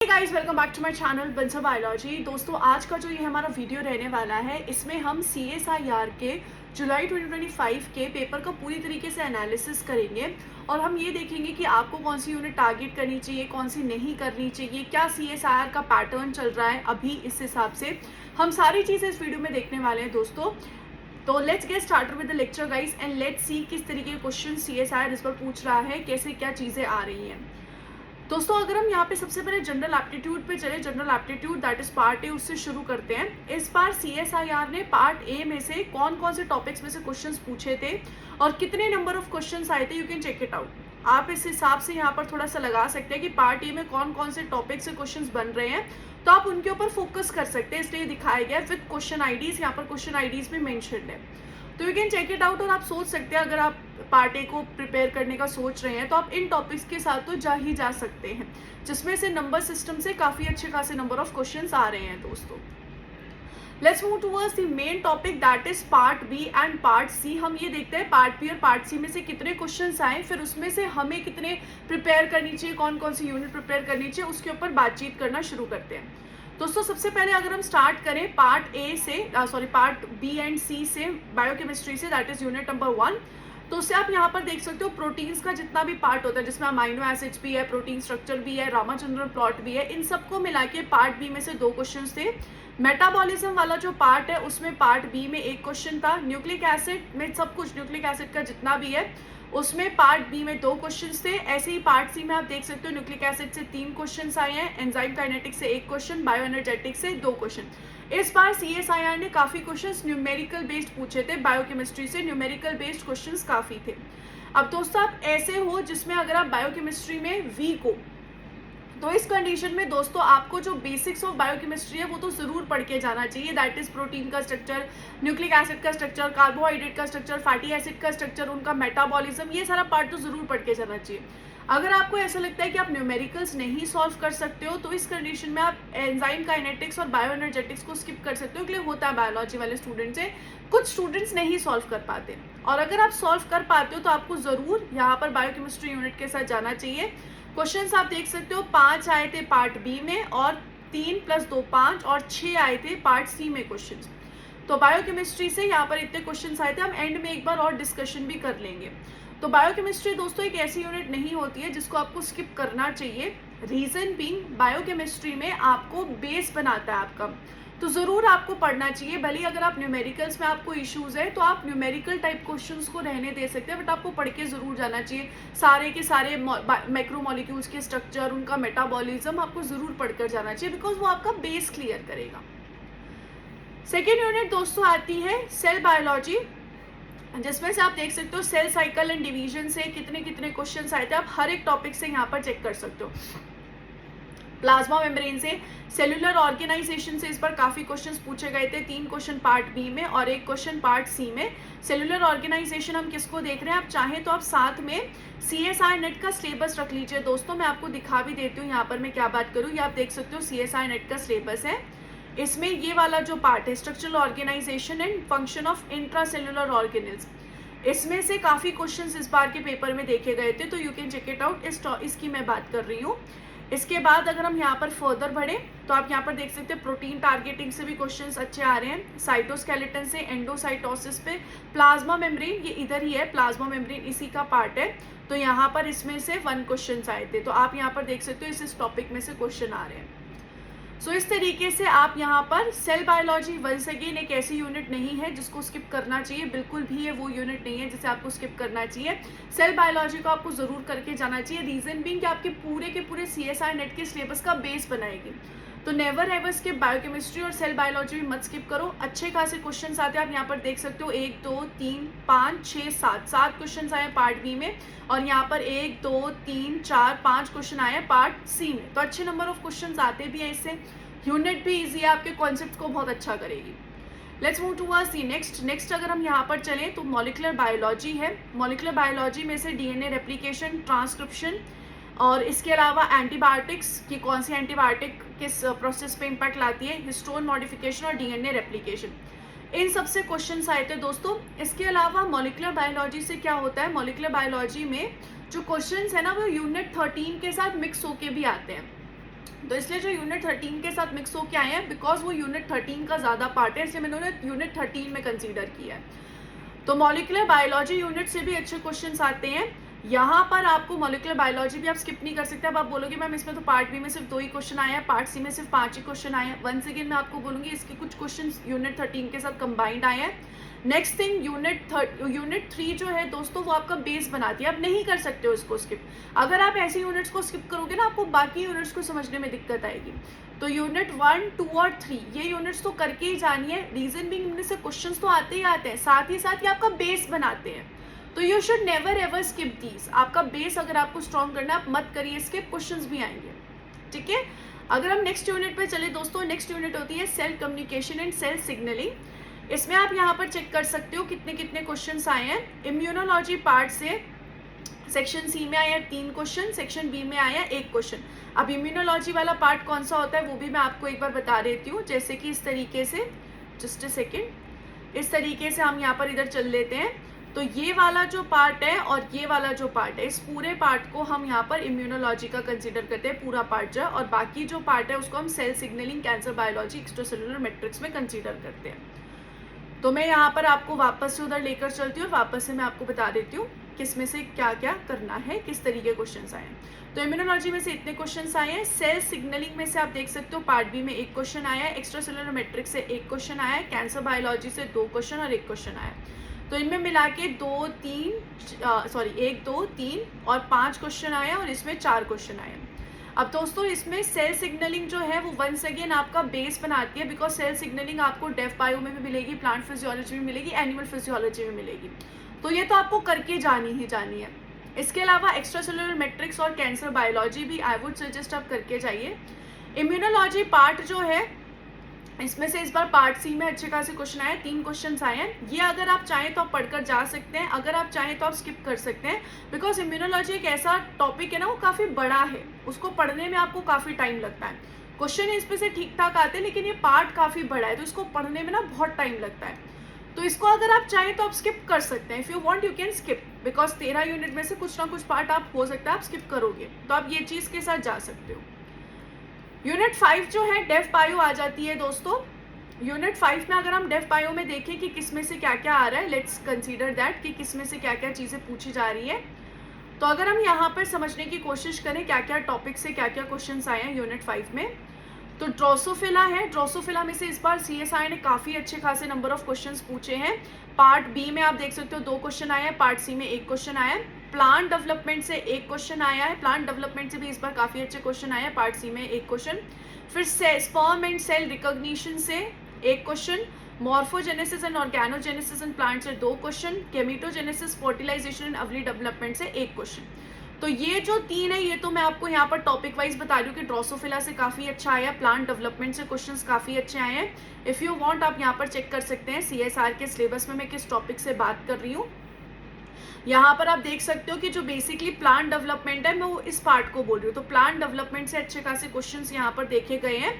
Guys, welcome back to my channel Bansal biology. दोस्तों, आज का जो ये हमारा वीडियो रहने वाला है, इसमें हम CSIR के जुलाई 2025 के पेपर का पूरी तरीके से एनालिसिस करेंगे और हम ये देखेंगे कि आपको कौन सी यूनिट टारगेट करनी चाहिए, कौन सी नहीं करनी चाहिए, क्या CSIR का पैटर्न चल रहा है अभी, इस हिसाब से हम सारी चीज़ें इस वीडियो में देखने वाले हैं दोस्तों। तो let's get started with the lecture guys and let's see किस तरीके के क्वेश्चन CSIR इस पर पूछ रहा है, कैसे क्या चीज़ें आ रही हैं। दोस्तों, अगर हम यहाँ पे सबसे पहले जनरल एप्टीट्यूड पे चले, general aptitude that is part A, उससे शुरू करते हैं। इस बार CSIR ने पार्ट ए में से कौन कौन से टॉपिक्स में से क्वेश्चंस पूछे थे और कितने नंबर ऑफ क्वेश्चंस आए थे, you can check it out. आप इस हिसाब से यहाँ पर थोड़ा सा लगा सकते हैं कि पार्ट ए में कौन कौन से टॉपिक से क्वेश्चंस बन रहे हैं, तो आप उनके ऊपर फोकस कर सकते हैं। इसलिए दिखाया गया विद क्वेश्चन आईडीज, यहाँ पर क्वेश्चन आईडीज भी मेंशन्ड है, तो you can check it out. और आप सोच सकते हैं, अगर आप पार्ट ए को प्रिपेयर करने का सोच रहे हैं तो आप इन टॉपिक्स के साथ तो जा सकते हैं, जिसमें से नंबर सिस्टम से काफ़ी अच्छे खासे नंबर ऑफ क्वेश्चंस आ रहे हैं दोस्तों। Let's move towards the main topic that is part B and part C. हम ये देखते हैं पार्ट बी और पार्ट सी में से कितने क्वेश्चंस आए, फिर उसमें से हमें कितने प्रिपेयर करनी चाहिए, कौन कौन सी यूनिट प्रिपेयर करनी चाहिए, उसके ऊपर बातचीत करना शुरू करते हैं दोस्तों। सबसे पहले अगर हम स्टार्ट करें पार्ट ए से, पार्ट बी एंड सी से, बायोकेमिस्ट्री से, दैट इज यूनिट नंबर 1, तो उससे आप यहाँ पर देख सकते हो प्रोटीन्स का जितना भी पार्ट होता है, जिसमें अमाइनो एसिड्स भी है, प्रोटीन स्ट्रक्चर भी है, रामाचंद्रन प्लॉट भी है, इन सबको मिला के पार्ट बी में से 2 क्वेश्चन थे। मेटाबॉलिज्म वाला जो पार्ट है उसमें पार्ट बी में 1 क्वेश्चन था। न्यूक्लिक एसिड में सब कुछ, न्यूक्लिक एसिड का जितना भी है उसमें पार्ट बी में 2 क्वेश्चंस थे। ऐसे ही पार्ट सी में आप देख सकते हो न्यूक्लिक एसिड से 3 क्वेश्चंस आए हैं, एंजाइम काइनेटिक्स से 1 क्वेश्चन, बायो एनर्जेटिक्स से 2 क्वेश्चन। इस बार CSIR ने काफ़ी क्वेश्चंस न्यूमेरिकल बेस्ड पूछे थे, बायोकेमिस्ट्री से न्यूमेरिकल बेस्ड क्वेश्चंस काफ़ी थे। अब दोस्तों, आप ऐसे हो जिसमें अगर आप बायोकेमिस्ट्री में वीक हो, तो इस कंडीशन में दोस्तों आपको जो बेसिक्स ऑफ बायोकेमिस्ट्री है वो तो जरूर पढ़ के जाना चाहिए। दैट इज प्रोटीन का स्ट्रक्चर, न्यूक्लिक एसिड का स्ट्रक्चर, कार्बोहाइड्रेट का स्ट्रक्चर, फैटी एसिड का स्ट्रक्चर, उनका मेटाबॉलिज्म, ये सारा पार्ट तो जरूर पढ़ के जाना चाहिए। अगर आपको ऐसा लगता है कि आप न्यूमेरिकल्स नहीं सॉल्व कर सकते हो, तो इस कंडीशन में आप एंजाइम काइनेटिक्स और बायो एनर्जेटिक्स को स्किप कर सकते हो, क्योंकि होता है बायोलॉजी वाले स्टूडेंट से कुछ स्टूडेंट्स नहीं सॉल्व कर पाते, और अगर आप सॉल्व कर पाते हो तो आपको जरूर यहाँ पर बायोकेमिस्ट्री यूनिट के साथ जाना चाहिए। क्वेश्चंस आप देख सकते हो 5 आए थे पार्ट बी में, और 3 + 2 5, और 6 आए थे पार्ट सी में क्वेश्चंस। तो बायोकेमिस्ट्री से यहाँ पर इतने क्वेश्चंस आए थे। हम एंड में एक बार और डिस्कशन भी कर लेंगे। तो बायोकेमिस्ट्री दोस्तों एक ऐसी यूनिट नहीं होती है जिसको आपको स्किप करना चाहिए। रीजन बीइंग, बायोकेमिस्ट्री में आपको बेस बनाता है आपका, तो ज़रूर आपको पढ़ना चाहिए। भले ही अगर आप न्यूमेरिकल्स में आपको इश्यूज है तो आप न्यूमेरिकल टाइप क्वेश्चंस को रहने दे सकते हैं, बट आपको पढ़ के ज़रूर जाना चाहिए। सारे के सारे मैक्रोमोलिक्यूल्स के स्ट्रक्चर, उनका मेटाबॉलिज्म आपको ज़रूर पढ़कर जाना चाहिए, बिकॉज वो आपका बेस क्लियर करेगा। सेकेंड यूनिट दोस्तों आती है सेल बायोलॉजी, जिसमें से आप देख सकते हो सेल साइकिल एंड डिवीजन से कितने कितने क्वेश्चन आए थे। आप हर एक टॉपिक से यहाँ पर चेक कर सकते हो। प्लाज्मा मेम्ब्रेन से, सेलुलर ऑर्गेनाइजेशन से इस बार काफ़ी क्वेश्चंस पूछे गए थे। 3 क्वेश्चन पार्ट बी में और 1 क्वेश्चन पार्ट सी में। सेलुलर ऑर्गेनाइजेशन हम किसको देख रहे हैं, आप चाहें तो आप साथ में CSIR नेट का सिलेबस रख लीजिए दोस्तों। मैं आपको दिखा भी देती हूँ यहाँ पर मैं क्या बात करूँ। ये आप देख सकते हो CSIR नेट का सिलेबस है। इसमें ये वाला जो पार्ट है structural organisation and function of intracellular organelles, इसमें से काफ़ी क्वेश्चंस इस बार के पेपर में देखे गए थे, तो you can check it out. इसकी मैं बात कर रही हूँ। इसके बाद अगर हम यहाँ पर फर्दर बढ़े तो आप यहाँ पर देख सकते हैं प्रोटीन टारगेटिंग से भी क्वेश्चंस अच्छे आ रहे हैं। साइटोस्केलेटन से, एंडोसाइटोसिस पे, प्लाज्मा मेम्ब्रेन, ये इधर ही है, प्लाज्मा मेम्ब्रेन इसी का पार्ट है, तो यहाँ पर इसमें से 1 क्वेश्चन आए थे। तो आप यहाँ पर देख सकते हो इस टॉपिक में से क्वेश्चन आ रहे हैं। सो इस तरीके से आप यहाँ पर सेल बायोलॉजी वंस अगेन एक ऐसी यूनिट नहीं है जिसको स्किप करना चाहिए, बिल्कुल भी ये वो यूनिट नहीं है जिसे आपको स्किप करना चाहिए। सेल बायोलॉजी को आपको जरूर करके जाना चाहिए। रीजन बीइंग कि आपके पूरे CSIR नेट के सिलेबस का बेस बनाएगी, तो नेवर एवर स्किप बायोकेमिस्ट्री और सेल बायोलॉजी भी मत स्किप करो। अच्छे खासे क्वेश्चन आते हैं, आप यहाँ पर देख सकते हो 1 2 3 5 6 7 क्वेश्चन आए पार्ट बी में, और यहाँ पर 1 2 3 4 5 क्वेश्चन आए पार्ट सी में। तो अच्छे नंबर ऑफ क्वेश्चन आते भी हैं इससे। यूनिट भी ईजी है, आपके कॉन्सेप्ट को बहुत अच्छा करेगी। Let's move towards the next अगर हम यहाँ पर चलें तो मॉलिक्यूलर बायोलॉजी है। मॉलिक्यूलर बायोलॉजी में से DNA रेप्लिकेशन, ट्रांसक्रिप्शन, और इसके अलावा एंटीबायोटिक्स की कौन सी एंटीबायोटिक किस प्रोसेस पे इम्पैक्ट लाती है, हिस्टोन मॉडिफिकेशन और DNA रेप्लिकेशन, इन सबसे क्वेश्चंस आए थे दोस्तों। इसके अलावा मॉलिक्यूलर बायोलॉजी से क्या होता है, मॉलिक्यूलर बायोलॉजी में जो क्वेश्चंस है ना वो यूनिट 13 के साथ मिक्स होके भी आते हैं। तो इसलिए जो यूनिट 13 के साथ मिक्स होके आए हैं, बिकॉज वो यूनिट 13 का ज़्यादा पार्ट है, इसलिए मैंने उन्हें यूनिट 13 में कंसीडर किया है। तो मॉलिक्यूलर बायोलॉजी यूनिट से भी अच्छे क्वेश्चंस आते हैं। यहाँ पर आपको मॉलिक्यूलर बायोलॉजी भी आप स्किप नहीं कर सकते। अब आप बोलोगे मैम इसमें तो पार्ट बी में सिर्फ 2 ही क्वेश्चन आए हैं, पार्ट सी में सिर्फ 5 ही क्वेश्चन आए हैं। वंस अगेन मैं आपको बोलूँगी इसके कुछ क्वेश्चन यूनिट 13 के साथ कंबाइंड आए हैं। नेक्स्ट थिंग, यूनिट 3 जो है दोस्तों वो आपका बेस बनाती है, आप नहीं कर सकते हो इसको स्किप। अगर आप ऐसे यूनिट्स को स्किप करोगे ना, आपको बाकी यूनिट्स को समझने में दिक्कत आएगी। तो यूनिट 1, 2 और 3 ये यूनिट्स तो करके ही जानिए। रीजन बीइंग इनमें से क्वेश्चंस तो आते ही आते हैं, साथ ही साथ ये आपका बेस बनाते हैं। तो you should never ever skip these. आपका बेस अगर आपको स्ट्रॉन्ग करना है, आप मत करिए स्किप, क्वेश्चंस भी आएंगे, ठीक है। अगर हम नेक्स्ट यूनिट पे चले दोस्तों, नेक्स्ट यूनिट होती है cell communication and cell signalling. इसमें आप यहाँ पर चेक कर सकते हो कितने कितने क्वेश्चंस आए हैं। इम्यूनोलॉजी पार्ट से सेक्शन सी में आया 3 क्वेश्चन, सेक्शन बी में आया 1 क्वेश्चन। अब इम्यूनोलॉजी वाला पार्ट कौन सा होता है वो भी मैं आपको एक बार बता देती हूँ। जैसे कि इस तरीके से, जस्ट अ सेकेंड, इस तरीके से हम यहाँ पर इधर चल लेते हैं। तो ये वाला जो पार्ट है और ये वाला जो पार्ट है, इस पूरे पार्ट को हम यहाँ पर इम्यूनोलॉजी का कंसीडर करते हैं, पूरा पार्ट जो है। और बाकी जो पार्ट है उसको हम cell signalling, cancer biology, extracellular matrix में कंसीडर करते हैं। तो मैं यहाँ पर आपको वापस से उधर लेकर चलती हूँ और वापस से मैं आपको बता देती हूँ किस में से क्या क्या करना है, किस तरीके क्वेश्चंस आए हैं। तो इम्यूनोलॉजी में से इतने क्वेश्चंस आए हैं। सेल सिग्नलिंग में से आप देख सकते हो पार्ट बी में 1 क्वेश्चन आया है, एक्स्ट्रासेलुलर मैट्रिक्स से 1 क्वेश्चन आया है, कैंसर बायोलॉजी से 2 क्वेश्चन और 1 क्वेश्चन आया है। तो इनमें मिला के 1, 2, 3 और 5 क्वेश्चन आए हैं और इसमें 4 क्वेश्चन आए हैं। अब दोस्तों इसमें सेल सिग्नलिंग जो है वो वंस अगेन आपका बेस बनाती है, बिकॉज सेल सिग्नलिंग आपको डेफ बायो में भी मिलेगी, प्लांट फिजियोलॉजी में मिलेगी, एनिमल फिजियोलॉजी में मिलेगी। तो ये तो आपको करके जानी ही जानी है। इसके अलावा एक्स्ट्रासेलुलर मैट्रिक्स और कैंसर बायोलॉजी भी आई वुड सजेस्ट आप करके जाइए। इम्यूनोलॉजी पार्ट जो है इसमें से इस बार पार्ट सी में अच्छे खासे क्वेश्चन आए, 3 क्वेश्चन आए हैं। ये अगर आप चाहें तो आप पढ़कर जा सकते हैं, अगर आप चाहें तो आप स्किप कर सकते हैं, बिकॉज इम्यूनोलॉजी एक ऐसा टॉपिक है ना, वो काफ़ी बड़ा है, उसको पढ़ने में आपको काफ़ी टाइम लगता है। क्वेश्चन इस पे से ठीक ठाक आते हैं, लेकिन ये पार्ट काफ़ी बड़ा है तो इसको पढ़ने में ना बहुत टाइम लगता है। तो इसको अगर आप चाहें तो आप स्किप कर सकते हैं। If you want you can skip, because 13 unit में से कुछ ना कुछ पार्ट आप हो सकता है आप स्किप करोगे, तो आप ये चीज़ के साथ जा सकते हो। यूनिट 5 जो है डेफ बायो आ जाती है दोस्तों। यूनिट 5 में अगर हम डेफ बायो में देखें कि किस में से क्या क्या आ रहा है, लेट्स कंसीडर दैट कि किस में से क्या क्या चीज़ें पूछी जा रही है। तो अगर हम यहाँ पर समझने की कोशिश करें क्या क्या टॉपिक से क्या क्या क्वेश्चंस आए हैं यूनिट 5 में, तो ड्रोसोफिला है। ड्रोसोफिला में से इस बार CSI ने काफ़ी अच्छे खासे नंबर ऑफ क्वेश्चंस पूछे हैं। पार्ट बी में आप देख सकते हो 2 क्वेश्चन आए हैं, पार्ट सी में 1 क्वेश्चन आया है। प्लांट डेवलपमेंट से 1 क्वेश्चन आया है, प्लांट डेवलपमेंट से भी इस बार काफ़ी अच्छे क्वेश्चन आए हैं, पार्ट सी में 1 क्वेश्चन। फिर स्पर्म एंड सेल रिकॉग्निशन से 1 question, morphogenesis and organogenesis in plant से 2 question, gametogenesis, fertilisation and early development से 1 क्वेश्चन। तो ये जो 3 है ये तो मैं आपको यहाँ पर टॉपिक वाइज बता रही हूँ कि ड्रोसोफिला से काफ़ी अच्छा आया, प्लांट डेवलपमेंट से क्वेश्चंस काफ़ी अच्छे आए हैं। इफ़ यू वांट आप यहाँ पर चेक कर सकते हैं CSR के सिलेबस में मैं किस टॉपिक से बात कर रही हूँ। यहाँ पर आप देख सकते हो कि जो बेसिकली प्लांट डेवलपमेंट है, मैं वो इस पार्ट को बोल रही हूँ। तो प्लांट डेवलपमेंट से अच्छे खासे क्वेश्चंस यहाँ पर देखे गए हैं।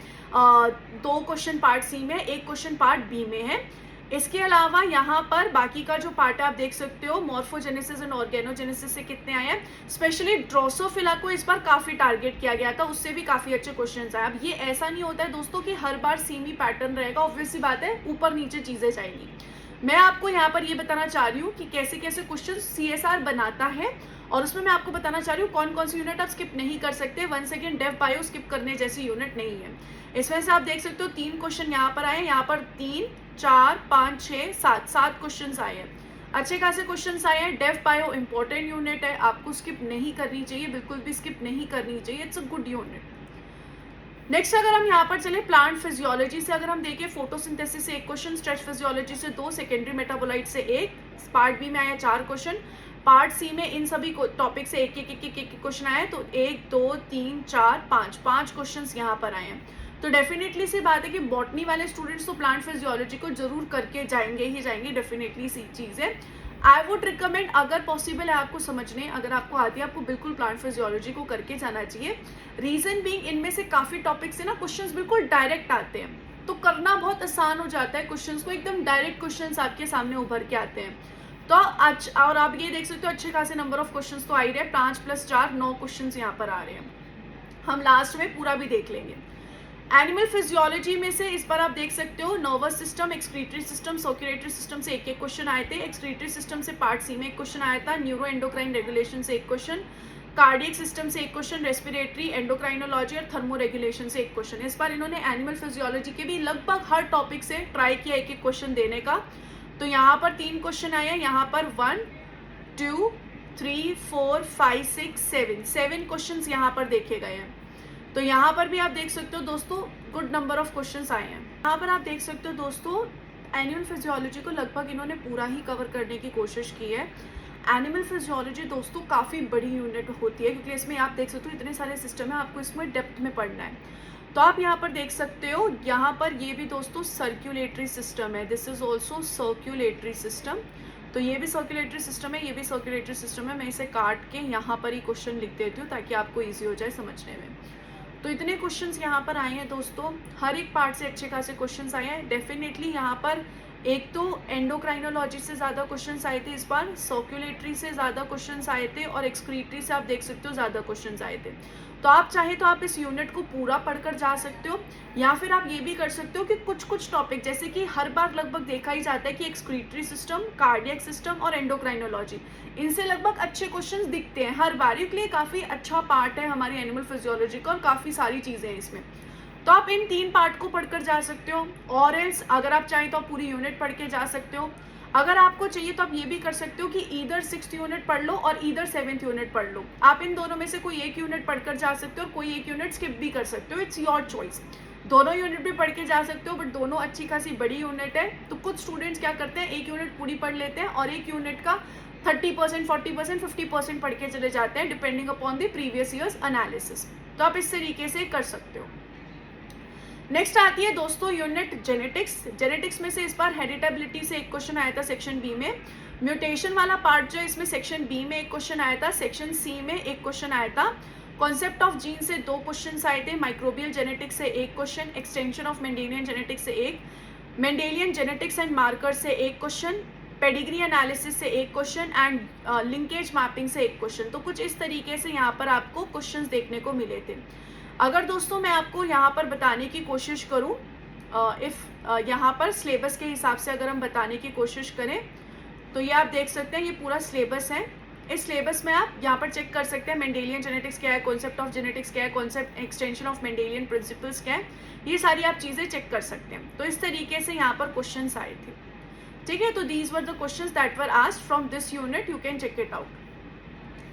2 क्वेश्चन पार्ट सी में, 1 क्वेश्चन पार्ट बी में है। इसके अलावा यहाँ पर बाकी का जो पार्ट है आप देख सकते हो, मॉर्फोजेनेसिस एंड ऑर्गेनोजेनेसिस से कितने आए हैं। स्पेशली ड्रोसोफिला को इस बार काफ़ी टारगेट किया गया था, उससे भी काफ़ी अच्छे क्वेश्चंस आए। अब ये ऐसा नहीं होता है दोस्तों कि हर बार सेम ही पैटर्न रहेगा, ऑब्वियस सी बात है ऊपर नीचे चीज़ें जाएंगी। मैं आपको यहाँ पर ये बताना चाह रही हूँ कि कैसे कैसे क्वेश्चन CSR बनाता है, और उसमें मैं आपको बताना चाह रही हूँ कौन कौन सी यूनिट आप स्किप नहीं कर सकते। Once again dev bio skip करने जैसी यूनिट नहीं है। इसमें से आप देख सकते हो 3 क्वेश्चन यहाँ पर आए, यहाँ पर 3, 4, 5, 6, 7 क्वेश्चन आए हैं, अच्छे खासे क्वेश्चन आए हैं। डेफ बायो इंपॉर्टेंट यूनिट है, आपको स्किप नहीं करनी चाहिए, बिल्कुल भी स्किप नहीं करनी चाहिए, it's a good unit. Next अगर हम यहाँ पर चले प्लांट फिजियोलॉजी से, अगर हम देखें फोटोसिंथेसिस से 1 क्वेश्चन, स्ट्रेच फिजियोलॉजी से 2, सेकेंडरी मेटाबोलाइट से 1, पार्ट बी में आया 4 क्वेश्चन, पार्ट सी में इन सभी टॉपिक से एक क्वेश्चन आया। तो 1, 2, 3, 4, 5 क्वेश्चन यहाँ पर आए हैं। तो डेफिनेटली सी बात है कि बॉटनी वाले स्टूडेंट्स तो प्लांट फिजियोलॉजी को जरूर करके जाएंगे ही जाएंगे, डेफिनेटली सी चीज़ है। आई वुड रिकमेंड, अगर पॉसिबल है आपको समझने, अगर आपको आती है, आपको बिल्कुल प्लांट फिजियोलॉजी को करके जाना चाहिए। रीजन बीइंग इनमें से काफ़ी टॉपिक से ना क्वेश्चंस बिल्कुल डायरेक्ट आते हैं, तो करना बहुत आसान हो जाता है। क्वेश्चंस को एकदम डायरेक्ट क्वेश्चंस आपके सामने उभर के आते हैं। तो और आप ये देख सकते हो अच्छे खासे नंबर ऑफ क्वेश्चंस तो आ ही रहे हैं, 5 + 4 9 क्वेश्चंस यहाँ पर आ रहे हैं। हम लास्ट में पूरा भी देख लेंगे। एनिमल फिजियोलॉजी में से इस बार आप देख सकते हो nervous system, excretory system, circulatory system से एक क्वेश्चन आए थे। एक्सक्रीटरी सिस्टम से पार्ट सी में एक क्वेश्चन आया था। न्यूरो एंडोक्राइन रेगुलेशन से एक क्वेश्चन, कार्डियक सिस्टम से एक क्वेश्चन, रेस्पिरेटरी, एंडोक्राइनोलॉजी और थर्मो रेगुलेशन से एक क्वेश्चन। इस बार इन्होंने एनिमल फिजियोलॉजी के भी लगभग हर टॉपिक से ट्राई किया एक एक क्वेश्चन देने का। तो यहाँ पर 3 क्वेश्चन आए हैं, यहाँ पर 1 2 3 4 5 6 7 क्वेश्चन यहाँ पर देखे गए हैं। तो यहाँ पर भी आप देख सकते हो दोस्तों गुड नंबर ऑफ क्वेश्चंस आए हैं। यहाँ पर आप देख सकते हो दोस्तों एनिमल फिजियोलॉजी को लगभग इन्होंने पूरा ही कवर करने की कोशिश की है। एनिमल फिजियोलॉजी दोस्तों काफ़ी बड़ी यूनिट होती है, क्योंकि इसमें आप देख सकते हो इतने सारे सिस्टम है, आपको इसमें डेप्थ में पढ़ना है। तो आप यहाँ पर देख सकते हो, यहाँ पर ये भी दोस्तों सर्कुलेटरी सिस्टम है, this is also circulatory system. तो ये भी सर्कुलेटरी सिस्टम है, ये भी सर्कुलेटरी सिस्टम है। मैं इसे काट के यहाँ पर ही क्वेश्चन लिख देती हूँ ताकि आपको ईजी हो जाए समझने में। तो इतने क्वेश्चंस यहाँ पर आए हैं दोस्तों, हर एक पार्ट से अच्छे खासे क्वेश्चंस आए हैं। डेफिनेटली यहाँ पर एक तो एंडोक्राइनोलॉजी से ज़्यादा क्वेश्चंस आए थे इस बार, सर्कुलेटरी से ज़्यादा क्वेश्चंस आए थे और एक्सक्रीटरी से आप देख सकते हो ज़्यादा क्वेश्चंस आए थे। तो आप चाहे तो आप इस यूनिट को पूरा पढ़कर जा सकते हो, या फिर आप ये भी कर सकते हो कि कुछ कुछ टॉपिक, जैसे कि हर बार लगभग देखा ही जाता है कि एक्सक्रीटरी सिस्टम, कार्डियक सिस्टम और एंडोक्राइनोलॉजी, इनसे लगभग अच्छे क्वेश्चंस दिखते हैं हर बार, इसलिए काफ़ी अच्छा पार्ट है हमारी एनिमल फिजियोलॉजी का और काफ़ी सारी चीज़ें हैं इसमें। तो आप इन 3 पार्ट को पढ़कर जा सकते हो, और एल्स अगर आप चाहें तो आप पूरी यूनिट पढ़ के जा सकते हो। अगर आपको चाहिए तो आप ये भी कर सकते हो कि ईदर 6th यूनिट पढ़ लो और ईदर 7th यूनिट पढ़ लो। आप इन दोनों में से कोई एक यूनिट पढ़कर जा सकते हो और कोई एक यूनिट स्किप भी कर सकते हो, इट्स योर चॉइस। दोनों यूनिट भी पढ़ के जा सकते हो, बट दोनों अच्छी खासी बड़ी यूनिट है। तो कुछ स्टूडेंट्स क्या करते हैं, एक यूनिट पूरी पढ़ लेते हैं और एक यूनिट का 30%, 40%, 50% पढ़ के चले जाते हैं, depending upon the previous years analysis. तो आप इस तरीके से कर सकते हो। नेक्स्ट आती है दोस्तों यूनिट जेनेटिक्स। जेनेटिक्स में से इस बार हेरिटेबिलिटी से एक क्वेश्चन आया था सेक्शन बी में। म्यूटेशन वाला पार्ट जो है इसमें सेक्शन बी में एक क्वेश्चन आया था, सेक्शन सी में एक क्वेश्चन आया था। कॉन्सेप्ट ऑफ जीन से 2 क्वेश्चन आए थे, माइक्रोबियल जेनेटिक्स से एक question, extension of Mendelian genetics से एक, मेंडेलियन जेनेटिक्स एंड मार्कर से एक क्वेश्चन, पेडिग्री एनालिसिस से एक क्वेश्चन एंड लिंकेज मैपिंग से एक क्वेश्चन। तो कुछ इस तरीके से यहाँ पर आपको क्वेश्चंस देखने को मिले थे। अगर दोस्तों मैं आपको यहाँ पर बताने की कोशिश करूँ, यहाँ पर सिलेबस के हिसाब से अगर हम बताने की कोशिश करें, तो ये आप देख सकते हैं ये पूरा सिलेबस है। इस सिलेबस में आप यहाँ पर चेक कर सकते हैं मेंडेलियन जेनेटिक्स क्या है, कॉन्सेप्ट ऑफ जेनेटिक्स क्या है, concept extension of Mendelian principles क्या है, ये सारी आप चीज़ें चेक कर सकते हैं। तो इस तरीके से यहाँ पर क्वेश्चन आए थे, ठीक है। तो these were the questions that were asked from this unit, you can check it out.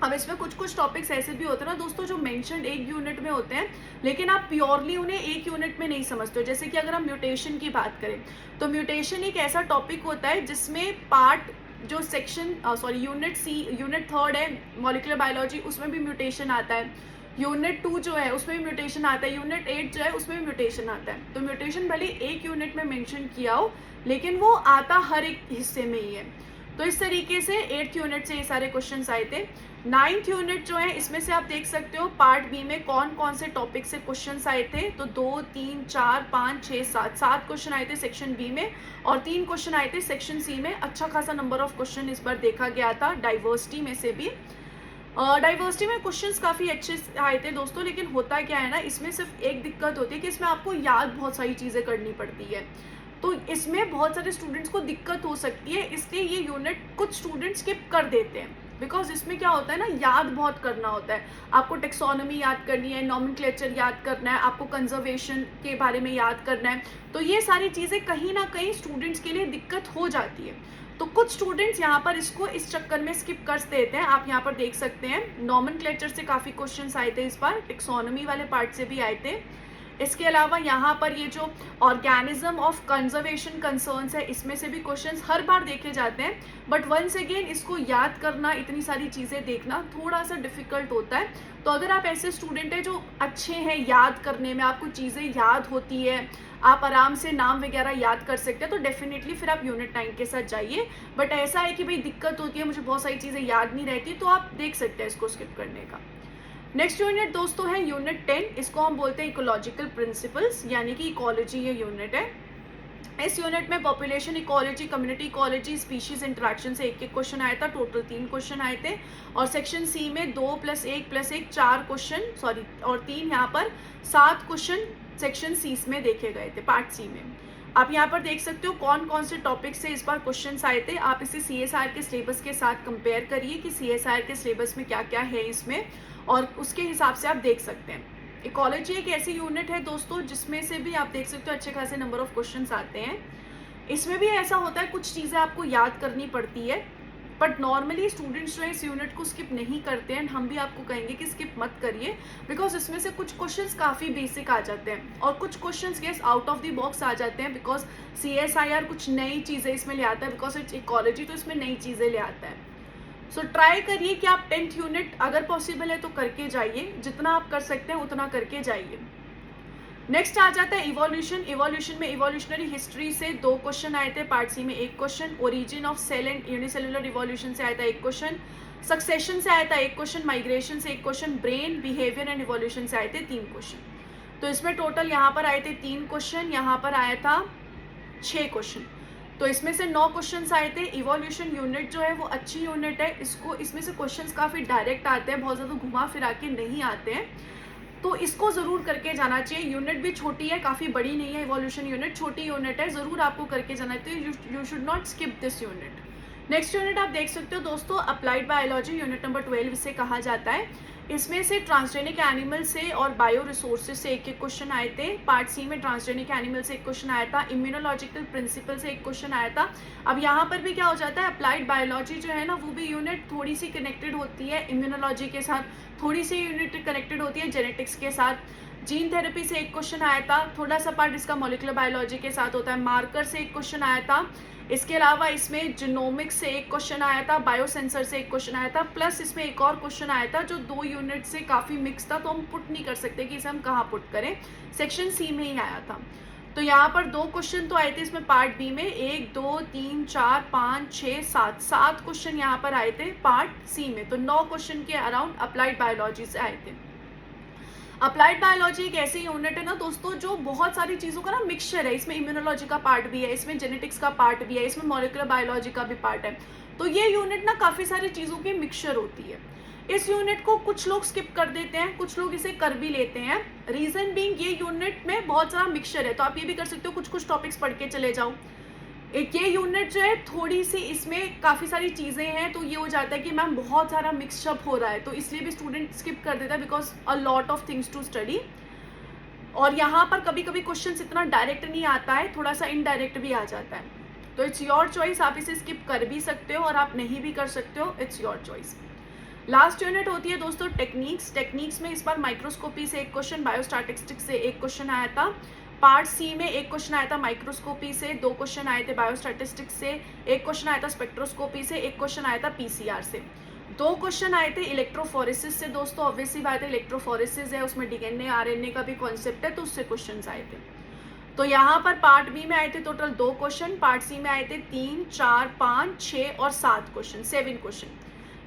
अब इसमें कुछ कुछ टॉपिक्स ऐसे भी होते हैं ना दोस्तों जो मेंशन्ड एक यूनिट में होते हैं, लेकिन आप प्योरली उन्हें एक यूनिट में नहीं समझते हो। जैसे कि अगर हम म्यूटेशन की बात करें, तो म्यूटेशन एक ऐसा टॉपिक होता है जिसमें पार्ट जो सेक्शन यूनिट 3 है मॉलिक्यूलर बायोलॉजी, उसमें भी म्यूटेशन आता है। यूनिट 2 जो है उसमें भी म्यूटेशन आता है, यूनिट 8 जो है उसमें भी म्यूटेशन आता है। तो म्यूटेशन भले एक यूनिट में मेंशन किया हो, लेकिन वो आता हर एक हिस्से में ही है। तो इस तरीके से 8th यूनिट से ये सारे क्वेश्चंस आए थे। 9th यूनिट जो है इसमें से आप देख सकते हो पार्ट बी में कौन कौन से टॉपिक से क्वेश्चंस आए थे। तो 2 3 4 5 6 7 क्वेश्चन आए थे सेक्शन बी में और 3 क्वेश्चन आए थे सेक्शन सी में। अच्छा खासा नंबर ऑफ क्वेश्चन इस बार देखा गया था डाइवर्सिटी में से भी। डाइवर्सिटी में क्वेश्चंस काफ़ी अच्छे आए थे दोस्तों, लेकिन होता क्या है ना, इसमें सिर्फ एक दिक्कत होती है कि इसमें आपको याद बहुत सारी चीज़ें करनी पड़ती है। तो इसमें बहुत सारे स्टूडेंट्स को दिक्कत हो सकती है, इसलिए ये यूनिट कुछ स्टूडेंट्स स्किप कर देते हैं। बिकॉज इसमें क्या होता है ना, याद बहुत करना होता है। आपको टेक्सोनॉमी याद करनी है, नॉमेनक्लेचर याद करना है, आपको कंजर्वेशन के बारे में याद करना है। तो ये सारी चीज़ें कहीं ना कहीं स्टूडेंट्स के लिए दिक्कत हो जाती है। तो कुछ स्टूडेंट्स यहाँ पर इसको इस चक्कर में स्किप कर देते हैं। आप यहाँ पर देख सकते हैं नॉमेनक्लेचर से काफ़ी क्वेश्चंस आए थे इस बार, टेक्सोनॉमी वाले पार्ट से भी आए थे। इसके अलावा यहाँ पर ये जो ऑर्गेनिज्म ऑफ कंजर्वेशन कंसर्न्स है, इसमें से भी क्वेश्चंस हर बार देखे जाते हैं। बट वंस अगेन इसको याद करना, इतनी सारी चीज़ें देखना थोड़ा सा डिफिकल्ट होता है। तो अगर आप ऐसे स्टूडेंट हैं जो अच्छे हैं याद करने में, आपको चीज़ें याद होती है, आप आराम से नाम वगैरह याद कर सकते हैं, तो डेफिनेटली फिर आप यूनिट 9 के साथ जाइए। बट ऐसा है कि भाई दिक्कत होती है, मुझे बहुत सारी चीज़ें याद नहीं रहती, तो आप देख सकते हैं इसको स्किप करने का। नेक्स्ट यूनिट दोस्तों है यूनिट 10, इसको हम बोलते हैं इकोलॉजिकल प्रिंसिपल्स, यानी कि इकोलॉजी ये यूनिट है। इस यूनिट में population ecology, community ecology, species interaction से एक क्वेश्चन आया था, टोटल 3 क्वेश्चन आए थे। और सेक्शन सी में 2 + 1 + 1 4 क्वेश्चन, सॉरी, और 3 यहाँ पर 7 क्वेश्चन सेक्शन सी में देखे गए थे, पार्ट सी में। आप यहाँ पर देख सकते हो कौन कौन से टॉपिक से इस बार क्वेश्चंस आए थे। आप इसे CSIR के सिलेबस के साथ कंपेयर करिए कि CSIR के सिलेबस में क्या क्या है इसमें, और उसके हिसाब से आप देख सकते हैं। इकोलॉजी एक ऐसी यूनिट है दोस्तों जिसमें से भी आप देख सकते हो अच्छे खासे नंबर ऑफ क्वेश्चंस आते हैं। इसमें भी ऐसा होता है कुछ चीज़ें आपको याद करनी पड़ती है, बट नॉर्मली स्टूडेंट्स जो है इस यूनिट को स्किप नहीं करते हैं। हम भी आपको कहेंगे कि स्किप मत करिए, बिकॉज इसमें से कुछ क्वेश्चंस काफ़ी बेसिक आ जाते हैं और कुछ questions guess out of the box आ जाते हैं, बिकॉज CSIR कुछ नई चीज़ें इसमें ले आता है, बिकॉज इट्स इकोलॉजी, तो इसमें नई चीज़ें ले आता है। सो ट्राई करिए कि आप 10th यूनिट अगर पॉसिबल है तो करके जाइए, जितना आप कर सकते हैं उतना करके जाइए। नेक्स्ट आ जाता है इवोल्यूशन। इवोल्यूशन में इवोल्यूशनरी हिस्ट्री से 2 क्वेश्चन आए थे, पार्ट सी में 1 question, origin of cell and unicellular evolution से आया था 1 क्वेश्चन, सक्सेशन से आया था 1 क्वेश्चन, माइग्रेशन से 1 question, brain behaviour and evolution से आए थे 3 क्वेश्चन। तो इसमें टोटल यहाँ पर आए थे 3 क्वेश्चन, यहाँ पर आया था 6 क्वेश्चन। तो इसमें से 9 क्वेश्चंस आए थे। इवोल्यूशन यूनिट जो है वो अच्छी यूनिट है, इसमें से क्वेश्चंस काफ़ी डायरेक्ट आते हैं, बहुत ज़्यादा घुमा फिरा के नहीं आते हैं, तो इसको ज़रूर करके जाना चाहिए। यूनिट भी छोटी है, काफ़ी बड़ी नहीं है। इवोल्यूशन यूनिट छोटी यूनिट है, ज़रूर आपको करके जाना चाहिए। You should not skip this unit. Next unit आप देख सकते हो दोस्तों, अप्लाइड बायोलॉजी, यूनिट नंबर 12 इसे कहा जाता है। इसमें से ट्रांसजेनिक एनिमल से और बायो रिसोर्सेज से 1 क्वेश्चन आए थे। पार्ट सी में ट्रांसजेनिक एनिमल से 1 क्वेश्चन आया था, इम्यूनोलॉजिकल प्रिंसिपल से 1 क्वेश्चन आया था। अब यहाँ पर भी क्या हो जाता है, अप्लाइड बायोलॉजी जो है ना वो भी यूनिट थोड़ी सी कनेक्टेड होती है इम्यूनोलॉजी के साथ, थोड़ी सी यूनिट कनेक्टेड होती है जेनेटिक्स के साथ। जीन थेरेपी से 1 क्वेश्चन आया था, थोड़ा सा पार्ट इसका मॉलिक्यूलर बायोलॉजी के साथ होता है। मार्कर से 1 क्वेश्चन आया था। इसके अलावा इसमें जीनोमिक्स से 1 क्वेश्चन आया था, बायोसेंसर से 1 क्वेश्चन आया था, प्लस इसमें एक और क्वेश्चन आया था जो 2 यूनिट से काफ़ी मिक्स था, तो हम पुट नहीं कर सकते कि इसे हम कहाँ पुट करें, सेक्शन सी में ही आया था। तो यहाँ पर 2 क्वेश्चन तो आए थे इसमें पार्ट बी में, 1 2 3 4 5 6 7 क्वेश्चन यहाँ पर आए थे पार्ट सी में। तो 9 क्वेश्चन के अराउंड अप्लाइड बायोलॉजी से आए थे। अप्लाइड बायोलॉजी एक ऐसी यूनिट है ना दोस्तों जो बहुत सारी चीज़ों का ना मिक्सचर है। इसमें इम्यूनोलॉजी का पार्ट भी है, इसमें जेनेटिक्स का पार्ट भी है, इसमें मॉलिक्यूलर बायोलॉजी का भी पार्ट है। तो ये यूनिट ना काफ़ी सारी चीज़ों की मिक्सचर होती है। इस यूनिट को कुछ लोग स्किप कर देते हैं, कुछ लोग इसे कर भी लेते हैं। रीजन बीइंग ये यूनिट में बहुत सारा मिक्सचर है, तो आप ये भी कर सकते हो कुछ कुछ टॉपिक्स पढ़ के चले जाओ। एक ये यूनिट जो है थोड़ी सी इसमें काफ़ी सारी चीज़ें हैं, तो ये हो जाता है कि मैम बहुत सारा मिक्सअप हो रहा है, तो इसलिए भी स्टूडेंट स्किप कर देता है, because a lot of things to study. और यहाँ पर कभी कभी क्वेश्चन इतना डायरेक्ट नहीं आता है, थोड़ा सा इनडायरेक्ट भी आ जाता है। तो इट्स योर चॉइस, आप इसे स्किप कर भी सकते हो और आप नहीं भी कर सकते हो, it's your choice. Last unit होती है दोस्तों टेक्निक्स। टेक्निक्स में इस बार माइक्रोस्कोपी से 1 क्वेश्चन, बायोस्टैटिस्टिक्स से 1 क्वेश्चन आया था। पार्ट सी में 1 क्वेश्चन आया था माइक्रोस्कोपी से, 2 क्वेश्चन आए थे बायोस्टैटिस्टिक्स से, 1 क्वेश्चन आया था स्पेक्ट्रोस्कोपी से, 1 क्वेश्चन आया था PCR से, 2 क्वेश्चन आए थे इलेक्ट्रोफोरेसिस से। दोस्तों ऑब्वियसली बात है, इलेक्ट्रोफोरेसिस है उसमें DNA RNA का भी कॉन्सेप्ट है, तो उससे क्वेश्चन आए थे। तो यहाँ पर पार्ट बी में आए थे टोटल 2 क्वेश्चन, पार्ट सी में आए थे 3 4 5 6 और 7 क्वेश्चन, 7 क्वेश्चन।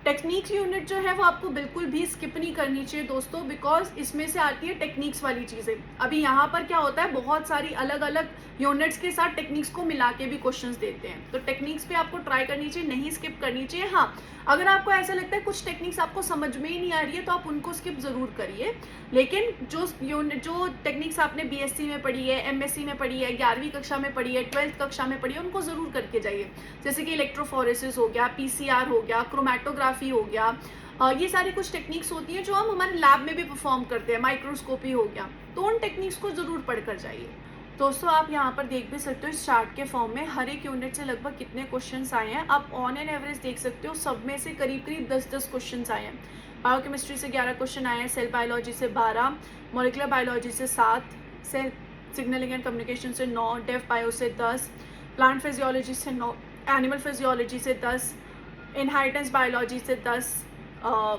टेक्निक्स यूनिट जो है वो आपको बिल्कुल भी स्किप नहीं करनी चाहिए दोस्तों, बिकॉज इसमें से आती है टेक्निक्स वाली चीज़ें। अभी यहाँ पर क्या होता है, बहुत सारी अलग अलग यूनिट्स के साथ टेक्निक्स को मिला के भी क्वेश्चंस देते हैं, तो टेक्निक्स पे आपको ट्राई करनी चाहिए, नहीं स्किप करनी चाहिए। हाँ, अगर आपको ऐसा लगता है कुछ टेक्निक्स आपको समझ में ही नहीं आ रही है तो आप उनको स्किप ज़रूर करिए, लेकिन जो टेक्निक्स आपने BSc में पढ़ी है, MSc में पढ़ी है, 11वीं कक्षा में पढ़ी है, 12th कक्षा में पढ़ी है, उनको ज़रूर करके जाइए। जैसे कि इलेक्ट्रोफोरेसिस हो गया, PCR हो गया, क्रोमेटोग्राफी हो गया, ये सारी कुछ टेक्निक्स होती हैं जो हम हमारे लैब में भी परफॉर्म करते हैं, माइक्रोस्कोपी हो गया, तो उन टेक्निक्स को ज़रूर पढ़ कर जाइए। दोस्तों आप यहाँ पर देख भी सकते हो इस चार्ट के फॉर्म में हर एक यूनिट से लगभग कितने क्वेश्चंस आए हैं। आप ऑन एन एवरेज देख सकते हो सब में से करीब करीब 10-10 क्वेश्चंस आए हैं। बायोकेमिस्ट्री से 11 क्वेश्चन आए हैं, सेल बायोलॉजी से 12, मॉलिक्यूलर बायोलॉजी से 7, सेल सिग्नलिंग एंड कम्युनिकेशन से 9, डेफ बायो से 10, प्लांट फिजियोलॉजी से 9, एनिमल फिजियोलॉजी से 10, इनहेरिटेंस बायोलॉजी से 10,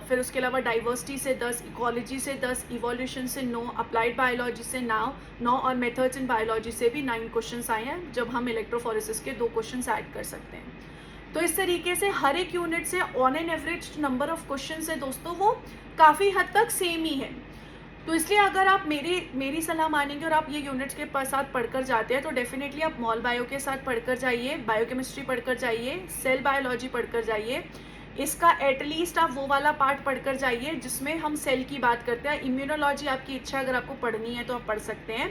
फिर उसके अलावा डाइवर्सिटी से 10, इकोलॉजी से 10, इवोल्यूशन से 9, अप्लाइड बायोलॉजी से 9 और मेथड्स इन बायोलॉजी से भी 9 क्वेश्चंस आए हैं, जब हम इलेक्ट्रोफोरेसिस के 2 क्वेश्चंस ऐड कर सकते हैं। तो इस तरीके से हर एक यूनिट से on an average number of questions है दोस्तों वो काफ़ी हद तक सेम ही है। तो इसलिए अगर आप मेरी सलाह मानेंगे और आप ये यूनिट्स के साथ पढ़कर जाते हैं तो डेफिनेटली आप मॉल बायो के साथ पढ़कर जाइए, बायोकेमिस्ट्री पढ़कर जाइए, सेल बायोलॉजी पढ़कर जाइए। इसका एटलीस्ट आप वो वाला पार्ट पढ़कर जाइए जिसमें हम सेल की बात करते हैं। इम्यूनोलॉजी आपकी इच्छा, अगर आपको पढ़नी है तो आप पढ़ सकते हैं।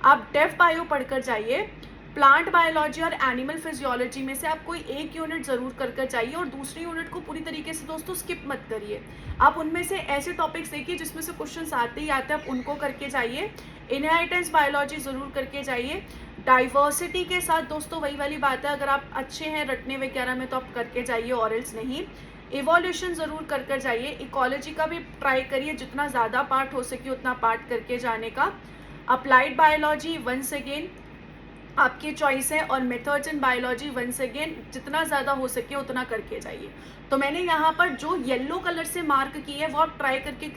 आप डेफ बायो पढ़कर जाइए। प्लांट बायोलॉजी और एनिमल फिजियोलॉजी में से आप कोई एक यूनिट ज़रूर कर जाइए और दूसरी यूनिट को पूरी तरीके से दोस्तों स्किप मत करिए। आप उनमें से ऐसे टॉपिक्स देखिए जिसमें से क्वेश्चंस आते ही आते हैं, आप उनको करके जाइए। इनहेरिटेंस बायोलॉजी ज़रूर करके जाइए। डाइवर्सिटी के साथ दोस्तों वही वाली बात है, अगर आप अच्छे हैं रटने वगैरह में तो आप करके जाइए, ऑरल्स नहीं। इवोल्यूशन ज़रूर कर जाइए। इकोलॉजी का भी ट्राई करिए, जितना ज़्यादा पार्ट हो सके उतना पार्ट करके जाने का। अप्लाइड बायोलॉजी वंस अगेन आपकी चॉइस है, और methods in biology once again जितना ज़्यादा हो सके उतना करके जाइए। तो मैंने यहाँ पर जो येलो कलर से मार्क की है वो आप ट्राई करके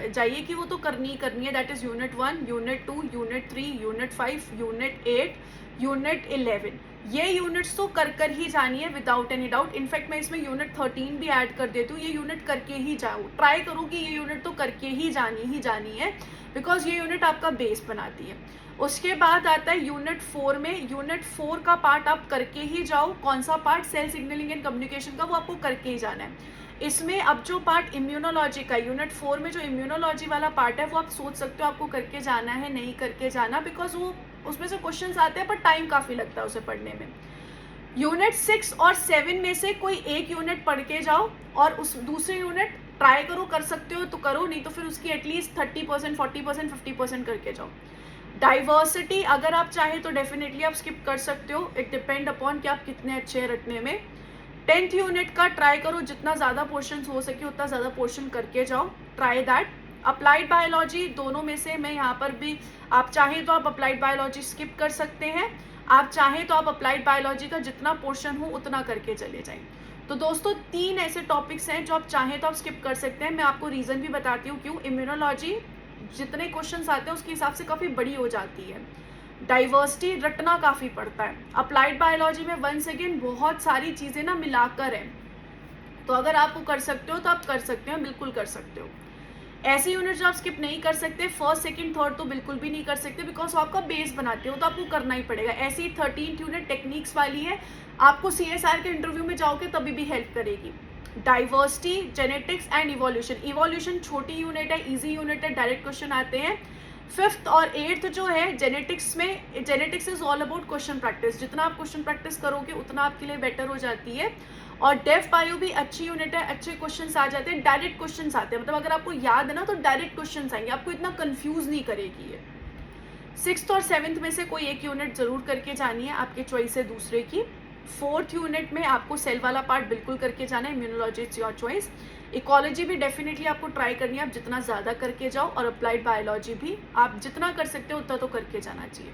जाइए कि वो तो करनी ही करनी है। That is unit 1, unit 2, unit 3, unit 5, unit 8, unit 11। ये यूनिट्स तो कर ही जानी है विदाउट एनी डाउट। इनफैक्ट मैं इसमें यूनिट 13 भी ऐड कर देती हूँ। ये यूनिट करके ही जाओ, ट्राई करो कि ये यूनिट तो करके ही जानी है, बिकॉज ये यूनिट आपका बेस बनाती है। उसके बाद आता है यूनिट 4 में। यूनिट 4 का पार्ट आप करके ही जाओ। कौन सा part? Cell signalling and communication का, वो आपको करके ही जाना है। इसमें अब जो पार्ट इम्यूनोलॉजी का, यूनिट 4 में जो इम्यूनोलॉजी वाला पार्ट है वो आप सोच सकते हो आपको करके जाना है नहीं करके जाना, बिकॉज वो उसमें से क्वेश्चंस आते हैं पर टाइम काफ़ी लगता है उसे पढ़ने में। यूनिट 6 और 7 में से कोई एक यूनिट पढ़ के जाओ और उस दूसरे यूनिट ट्राई करो, कर सकते हो तो करो, नहीं तो फिर उसकी एटलीस्ट 30%, 40%, 50% करके जाओ। डाइवर्सिटी अगर आप चाहें तो डेफिनेटली आप स्किप कर सकते हो। इट डिपेंड अपॉन कि आप कितने अच्छे हैं रटने में। 10th यूनिट का ट्राई करो, जितना ज़्यादा पोर्शन हो सके उतना ज़्यादा पोर्शन करके जाओ, ट्राई दैट। अप्लाइड बायोलॉजी दोनों में से मैं यहाँ पर भी, आप चाहें तो आप अप्लाइड बायोलॉजी स्किप कर सकते हैं, आप चाहें तो आप अप्लाइड बायोलॉजी का जितना पोर्शन हो उतना करके चले जाएं। तो दोस्तों 3 ऐसे टॉपिक्स हैं जो आप चाहें तो आप स्किप कर सकते हैं। मैं आपको रीज़न भी बताती हूँ क्यों। इम्यूनोलॉजी जितने क्वेश्चंस आते हैं उसके हिसाब से काफ़ी बड़ी हो जाती है। डाइवर्सिटी रटना काफ़ी पड़ता है। अप्लाइड बायोलॉजी में वंस अगेन बहुत सारी चीज़ें ना मिलाकर हैं, तो अगर आप वो कर सकते हो तो आप कर सकते हो, बिल्कुल कर सकते हो। ऐसी यूनिट जो आप स्किप नहीं कर सकते, फर्स्ट, सेकंड, थर्ड तो बिल्कुल भी नहीं कर सकते, बिकॉज वो आपका बेस बनाते हो तो आपको करना ही पड़ेगा। ऐसी 13th यूनिट टेक्निक्स वाली है, आपको CSR के इंटरव्यू में जाओगे तभी भी हेल्प करेगी। Diversity, genetics and evolution. Evolution छोटी यूनिट है, इजी यूनिट है, डायरेक्ट क्वेश्चन आते हैं। 5th और 8th जो है जेनेटिक्स में, genetics is all about question practice. जितना आप क्वेश्चन प्रैक्टिस करोगे उतना आपके लिए बेटर हो जाती है। और डेफ बायो भी अच्छी यूनिट है, अच्छे क्वेश्चंस आ जाते हैं, डायरेक्ट क्वेश्चंस आते हैं, मतलब अगर आपको याद है ना तो डायरेक्ट क्वेश्चंस आएंगे, आपको इतना कंफ्यूज नहीं करेगी ये। 6th और 7th में से कोई एक यूनिट जरूर करके जानी है, आपकी चॉइस है दूसरे की। 4th यूनिट में आपको सेल वाला पार्ट बिल्कुल करके जाना है, immunology it's your choice. Ecology भी डेफिनेटली आपको ट्राई करनी है, आप जितना ज़्यादा करके जाओ, और अप्लाइड बायोलॉजी भी आप जितना कर सकते हो उतना तो करके जाना चाहिए।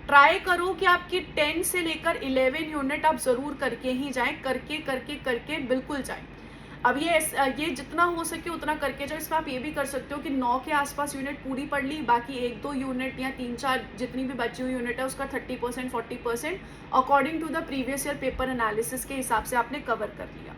ट्राई करो कि आपकी 10 से लेकर 11 यूनिट आप ज़रूर करके ही जाएं, करके बिल्कुल जाएं। अब ये जितना हो सके उतना करके जाओ। इसमें आप ये भी कर सकते हो कि 9 के आसपास यूनिट पूरी पढ़ ली, बाकी 1-2 यूनिट या 3-4 जितनी भी बची हुई यूनिट है उसका 30%, 40% according to the previous year paper analysis के हिसाब से आपने कवर कर लिया।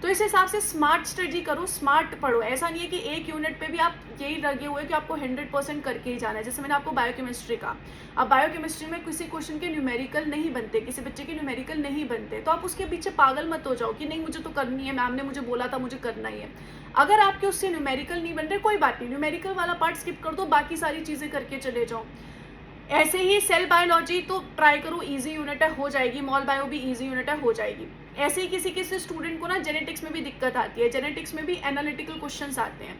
तो इस हिसाब से स्मार्ट स्टडी करो, स्मार्ट पढ़ो। ऐसा नहीं है कि एक यूनिट पे भी आप यही लगे हुए कि आपको 100% करके ही जाना है। जैसे मैंने आपको बायोकेमिस्ट्री का, अब बायोकेमिस्ट्री में किसी क्वेश्चन के न्यूमेरिकल नहीं बनते, किसी बच्चे के न्यूमेरिकल नहीं बनते, तो आप उसके पीछे पागल मत हो जाओ कि नहीं मुझे तो करनी है, मैम ने मुझे बोला था मुझे करना ही है। अगर आपके उससे न्यूमेरिकल नहीं बन रहे कोई बात नहीं, न्यूमेरिकल वाला पार्ट स्किप कर दो, बाकी सारी चीज़ें करके चले जाओ। ऐसे ही सेल बायोलॉजी तो ट्राई करो, इजी यूनिट है, हो जाएगी। मॉल बायो भी इजी यूनिट है, हो जाएगी। ऐसे ही किसी स्टूडेंट को ना जेनेटिक्स में भी दिक्कत आती है, जेनेटिक्स में भी एनालिटिकल क्वेश्चंस आते हैं।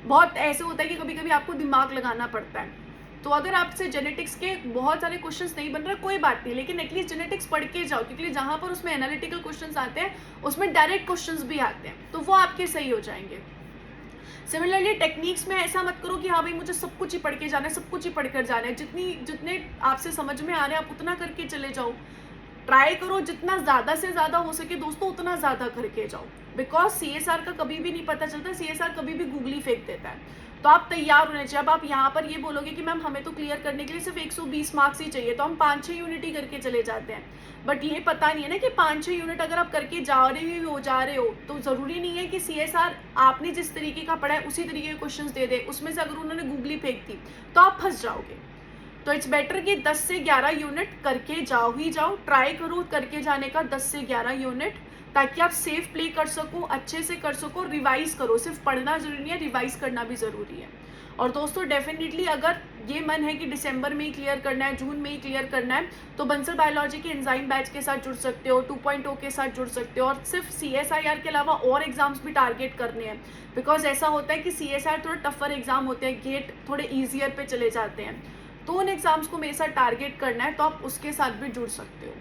बहुत ऐसे होता है कि कभी कभी आपको दिमाग लगाना पड़ता है। तो अगर आपसे जेनेटिक्स के बहुत सारे क्वेश्चंस नहीं बन रहे कोई बात नहीं, लेकिन एटलीस्ट जेनेटिक्स पढ़ के जाओ, क्योंकि जहाँ पर उसमें एनालिटिकल क्वेश्चंस आते हैं उसमें डायरेक्ट क्वेश्चंस भी आते हैं, तो वो आपके सही हो जाएंगे। सिमिलरली टेक्निक्स में ऐसा मत करो कि हाँ भाई मुझे सब कुछ ही पढ़ के जाना है, सब कुछ ही पढ़ कर जाना है। जितने आपसे समझ में आ रहे हैं आप उतना करके चले जाओ। ट्राई करो जितना ज़्यादा से ज़्यादा हो सके दोस्तों उतना ज़्यादा करके जाओ, बिकॉज CSR का कभी भी नहीं पता चलता, CSR कभी भी गूगली फेंक देता है। तो आप तैयार होने चाहिए। अब आप यहाँ पर ये बोलोगे कि मैम हमें तो क्लियर करने के लिए सिर्फ 120 मार्क्स ही चाहिए, तो हम 5-6 यूनिट ही करके चले जाते हैं। बट ये पता नहीं है ना कि 5-6 यूनिट अगर आप करके जा रहे हो तो ज़रूरी नहीं है कि CSR आपने जिस तरीके का पढ़ा है उसी तरीके के क्वेश्चंस दे दे। उसमें से अगर उन्होंने गूगली फेंक दी तो आप फंस जाओगे। तो इट्स बेटर कि 10 से 11 यूनिट करके जाओ ही जाओ। ट्राई करो करके जाने का 10 से 11 यूनिट, ताकि आप सेफ प्ले कर सको, अच्छे से कर सको। रिवाइज करो, सिर्फ पढ़ना जरूरी नहीं है, रिवाइज करना भी ज़रूरी है। और दोस्तों डेफिनेटली अगर ये मन है कि दिसंबर में ही क्लियर करना है, जून में ही क्लियर करना है, तो बंसल बायोलॉजी के एंजाइम बैच के साथ जुड़ सकते हो, 2.0 के साथ जुड़ सकते हो। और सिर्फ CSIR के अलावा और एग्जाम्स भी टारगेट करने हैं, बिकॉज ऐसा होता है कि CSIR थोड़ा टफर एग्जाम होते हैं, गेट थोड़े ईजियर पे चले जाते हैं। तो उन एग्जाम्स को मेरे साथ टारगेट करना है, तो आप उसके साथ भी जुड़ सकते हो।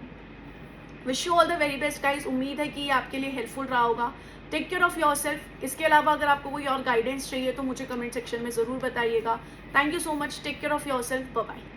Wish you all the very best guys. उम्मीद है कि ये आपके लिए हेल्पफुल रहा होगा। Take care of yourself. इसके अलावा अगर आपको कोई और गाइडेंस चाहिए तो मुझे कमेंट सेक्शन में ज़रूर बताइएगा। Thank you so much. Take care of yourself. Bye bye.